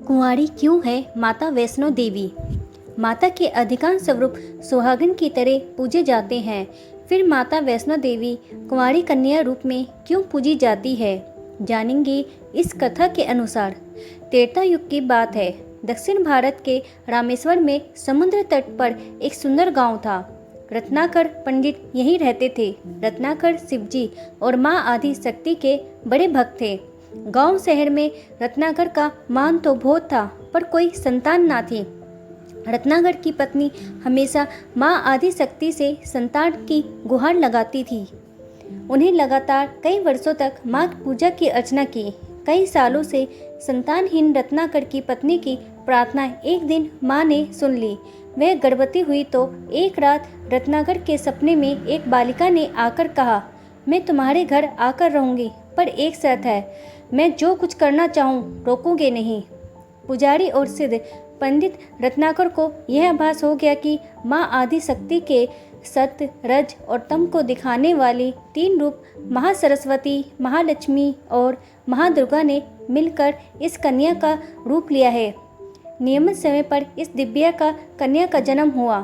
कुंवारी क्यों है माता वैष्णो देवी। माता के अधिकांश स्वरूप सुहागिन की तरह पूजे जाते हैं। फिर माता वैष्णो देवी कुंवारी कन्या रूप में क्यों पूजी जाती है, जानेंगे इस कथा के अनुसार। त्रेता युग की बात है। दक्षिण भारत के रामेश्वर में समुद्र तट पर एक सुंदर गांव था। रत्नाकर पंडित यहीं रहते थे। रत्नाकर शिवजी और माँ आदि शक्ति के बड़े भक्त थे। गांव शहर में रत्नाकर का मान तो बहुत था, पर कोई संतान ना थी। रत्नाकर की पत्नी हमेशा माँ आदि शक्ति से संतान की गुहार लगाती थी। उन्हें लगातार कई वर्षों तक माँ पूजा की अर्चना की। कई सालों से संतानहीन रत्नाकर की पत्नी की प्रार्थना एक दिन माँ ने सुन ली। वह गर्भवती हुई तो एक रात रत्नाकर के सपने में एक बालिका ने आकर कहा, मैं तुम्हारे घर आकर रहूंगी, पर एक शर्त है, मैं जो कुछ करना चाहूँ रोकूंगे नहीं। पुजारी और सिद्ध पंडित रत्नाकर को यह आभास हो गया कि माँ आदि शक्ति के सत्य, रज और तम को दिखाने वाली तीन रूप महासरस्वती, महालक्ष्मी और महादुर्गा ने मिलकर इस कन्या का रूप लिया है। नियमित समय पर इस दिव्या का कन्या का जन्म हुआ।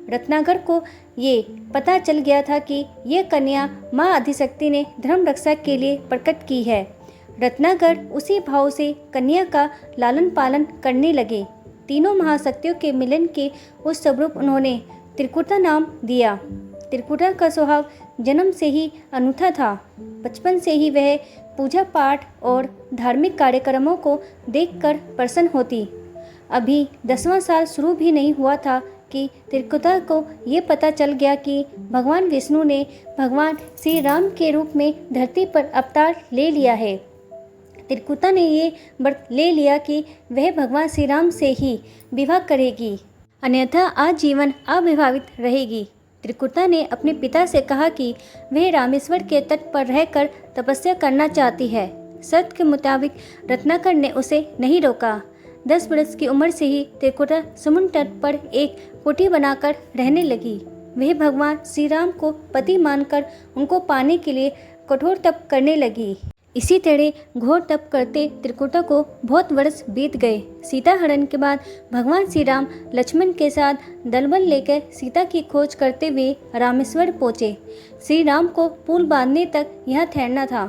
रत्नाकर को ये पता चल गया था कि यह कन्या माँ आदिशक्ति ने धर्म रक्षा के लिए प्रकट की है। रत्नाकर उसी भाव से कन्या का लालन पालन करने लगे। तीनों महाशक्तियों के मिलन के उस स्वरूप उन्होंने त्रिकुटा नाम दिया। त्रिकुटा का स्वभाव जन्म से ही अनूठा था। बचपन से ही वह पूजा पाठ और धार्मिक कार्यक्रमों को देखकर प्रसन्न होती। अभी 10वां साल शुरू भी नहीं हुआ था कि त्रिकुटा को ये पता चल गया कि भगवान विष्णु ने भगवान श्री राम के रूप में धरती पर अवतार ले लिया है। त्रिकुटा ने ये व्रत ले लिया कि वह भगवान श्री राम से ही विवाह करेगी, अन्यथा आजीवन अविवाहित रहेगी। त्रिकुटा ने अपने पिता से कहा कि वह रामेश्वर के तट पर रहकर तपस्या करना चाहती है। शर्त के मुताबिक रत्नाकर ने उसे नहीं रोका। 10 वर्ष की उम्र से ही त्रिकुटा समुद्र तट पर एक कुटी बनाकर रहने लगी। वह भगवान श्री राम को पति मानकर उनको पाने के लिए कठोर तप करने लगी। इसी तरह घोर तप करते त्रिकुटा को बहुत वर्ष बीत गए। सीता हरण के बाद भगवान श्री राम लक्ष्मण के साथ दलबल लेकर सीता की खोज करते हुए रामेश्वर पहुँचे। श्री राम को पुल बांधने तक यहाँ ठहरना था।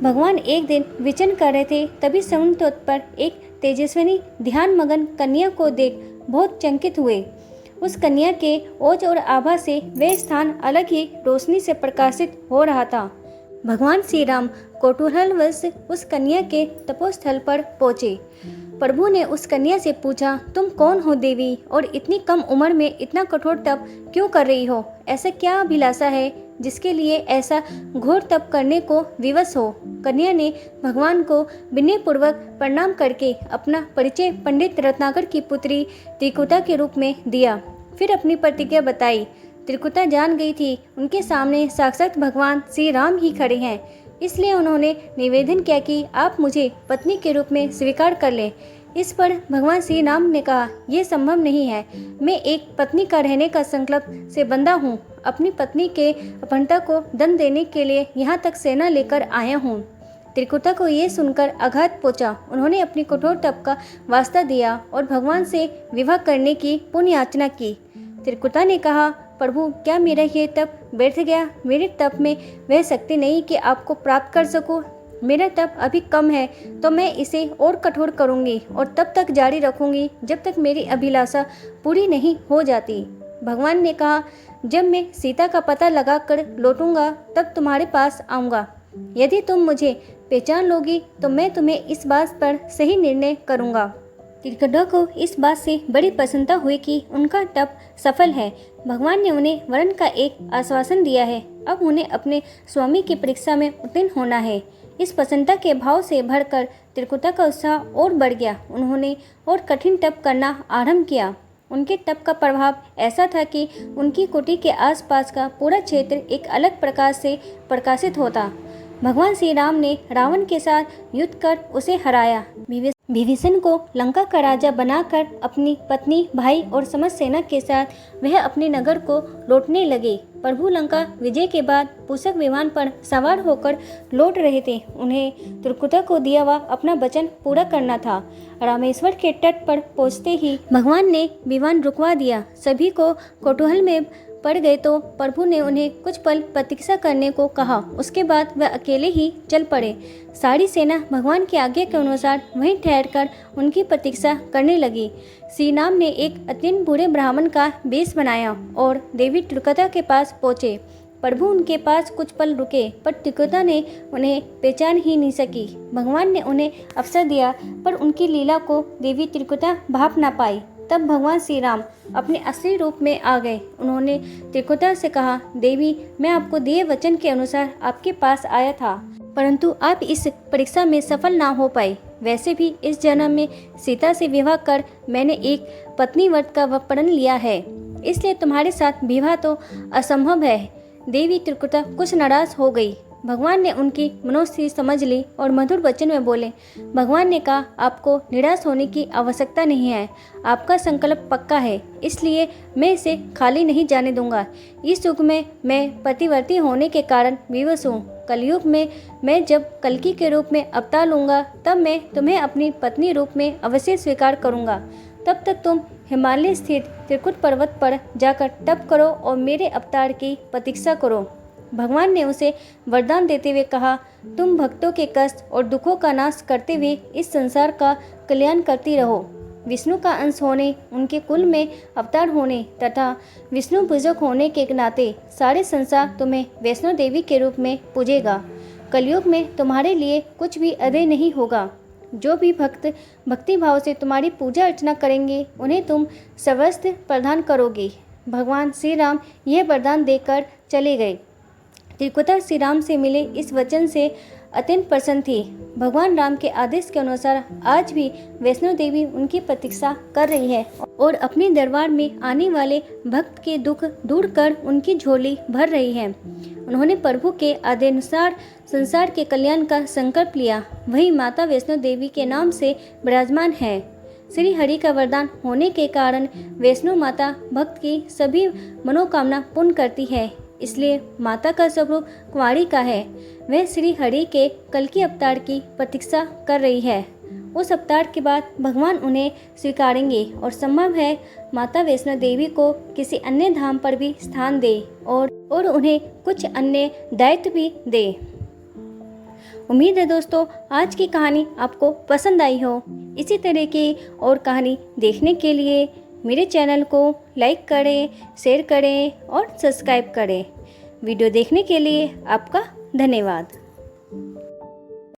भगवान एक दिन विचरण कर रहे थे, तभी समुद्र तट पर एक तेजस्विनी ध्यान मगन कन्या को देख बहुत चकित हुए। उस कन्या के ओज और आभा से वह स्थान अलग ही रोशनी से प्रकाशित हो रहा था। भगवान श्री राम कौतूहलवश उस कन्या के तपोस्थल पर पहुँचे। प्रभु ने उस कन्या से पूछा, तुम कौन हो देवी, और इतनी कम उम्र में इतना कठोर तप क्यों कर रही हो? ऐसा क्या अभिलाषा है जिसके लिए ऐसा घोर तप करने को विवश हो? कन्या ने भगवान को विनयपूर्वक प्रणाम करके अपना परिचय पंडित रत्नाकर की पुत्री त्रिकुटा के रूप में दिया। फिर अपनी प्रतिज्ञा बताई। त्रिकुटा जान गई थी उनके सामने साक्षात भगवान श्री राम ही खड़े हैं, इसलिए उन्होंने निवेदन किया कि आप मुझे पत्नी के रूप में स्वीकार कर लें। इस पर भगवान श्री राम ने कहा, यह संभव नहीं है। मैं एक पत्नी का रहने का संकल्प से बंधा हूँ। अपनी पत्नी के अपहरणता को दंड देने के लिए यहाँ तक सेना लेकर आया हूँ। त्रिकुटा को ये सुनकर आघात पहुँचा। उन्होंने अपनी कठोर तप का वास्ता दिया और भगवान से विवाह करने की पुण्य याचना की। त्रिकुटा ने कहा, प्रभु, क्या मेरा ये तप व्यर्थ गया? मेरे तप में वह शक्ति नहीं कि आपको प्राप्त कर सकूं। मेरा तप अभी कम है, तो मैं इसे और कठोर करूंगी और तब तक जारी रखूंगी जब तक मेरी अभिलाषा पूरी नहीं हो जाती। भगवान ने कहा, जब मैं सीता का पता लगाकर लौटूंगा तब तुम्हारे पास आऊँगा। यदि तुम मुझे पहचान लोगी तो मैं तुम्हें इस बात पर सही निर्णय करूँगा। त्रिकुटा को इस बात से बड़ी प्रसन्नता हुई कि उनका तप सफल है। भगवान ने उन्हें वरण का एक आश्वासन दिया है। अब उन्हें अपने स्वामी की परीक्षा में उत्तीर्ण होना है। इस प्रसन्नता के भाव से भरकर त्रिकुटा का उत्साह और बढ़ गया। उन्होंने और कठिन तप करना आरंभ किया। उनके तप का प्रभाव ऐसा था कि उनकी कुटी के आसपास का पूरा क्षेत्र एक अलग प्रकाश से प्रकाशित होता। भगवान श्री राम ने रावण के साथ युद्ध कर उसे हराया। विभीषण को लंका का राजा बनाकर अपनी पत्नी, भाई और समस्त सेना के साथ वह अपने नगर को लौटने लगे। प्रभु लंका विजय के बाद पुष्पक विमान पर सवार होकर लौट रहे थे। उन्हें त्रिकुटा को दिया हुआ अपना वचन पूरा करना था। रामेश्वर के तट पर पहुंचते ही भगवान ने विमान रुकवा दिया। सभी को कौतूहल में पड़ गए तो प्रभु ने उन्हें कुछ पल प्रतीक्षा करने को कहा। उसके बाद वह अकेले ही चल पड़े। सारी सेना भगवान की आज्ञा के अनुसार वहीं ठहरकर उनकी प्रतीक्षा करने लगी। श्री राम ने एक अत्यंत बूढ़े ब्राह्मण का वेश बनाया और देवी त्रिकुटा के पास पहुँचे। प्रभु उनके पास कुछ पल रुके, पर त्रिकुटा ने उन्हें पहचान ही नहीं सकी। भगवान ने उन्हें अवसर दिया, पर उनकी लीला को देवी त्रिकुटा भाप ना पाई। तब भगवान श्री राम अपने असली रूप में आ गए। उन्होंने त्रिकुटा से कहा, देवी, मैं आपको दिए वचन के अनुसार आपके पास आया था, परंतु आप इस परीक्षा में सफल ना हो पाए। वैसे भी इस जन्म में सीता से विवाह कर मैंने एक पत्नी व्रत का प्रण लिया है, इसलिए तुम्हारे साथ विवाह तो असंभव है। देवी त्रिकुटा कुछ नाराज हो गई। भगवान ने उनकी मनोस्थिति समझ ली और मधुर वचन में बोले। भगवान ने कहा, आपको निराश होने की आवश्यकता नहीं है। आपका संकल्प पक्का है, इसलिए मैं इसे खाली नहीं जाने दूंगा। इस युग में मैं पतिव्रती होने के कारण विवश हूँ। कलयुग में मैं जब कल्कि के रूप में अवतार लूँगा, तब मैं तुम्हें अपनी पत्नी रूप में अवश्य स्वीकार करूँगा। तब तक तुम हिमालय स्थित त्रिकुट पर्वत पर जाकर तप करो और मेरे अवतार की प्रतीक्षा करो। भगवान ने उसे वरदान देते हुए कहा, तुम भक्तों के कष्ट और दुखों का नाश करते हुए इस संसार का कल्याण करती रहो। विष्णु का अंश होने, उनके कुल में अवतार होने तथा विष्णु पूजक होने के नाते सारे संसार तुम्हें वैष्णो देवी के रूप में पूजेगा। कलयुग में तुम्हारे लिए कुछ भी अदेय नहीं होगा। जो भी भक्त भक्ति भाव से तुम्हारी पूजा अर्चना करेंगे, उन्हें तुम सर्वस्व प्रदान करोगे। भगवान श्री राम यह वरदान देकर चले गए। त्रिकुटा श्री राम से मिले इस वचन से अत्यंत प्रसन्न थी। भगवान राम के आदेश के अनुसार आज भी वैष्णो देवी उनकी प्रतीक्षा कर रही है और अपने दरबार में आने वाले भक्त के दुख दूर कर उनकी झोली भर रही है। उन्होंने प्रभु के आदेशानुसार संसार के कल्याण का संकल्प लिया। वही माता वैष्णो देवी के नाम से विराजमान है। श्री हरि का वरदान होने के कारण वैष्णो माता भक्त की सभी मनोकामना पूर्ण करती है। इसलिए माता का स्वरूप कुंवारी का है। वह श्री हरि के कल्कि अवतार की प्रतीक्षा कर रही है। उस अवतार के बाद भगवान उन्हें स्वीकारेंगे और संभव है माता वैष्णो देवी को किसी अन्य धाम पर भी स्थान दे और उन्हें कुछ अन्य दायित्व भी दे। उम्मीद है दोस्तों आज की कहानी आपको पसंद आई हो। इसी तरह की और कहानी देखने के लिए मेरे चैनल को लाइक करें, शेयर करें और सब्सक्राइब करें। वीडियो देखने के लिए आपका धन्यवाद।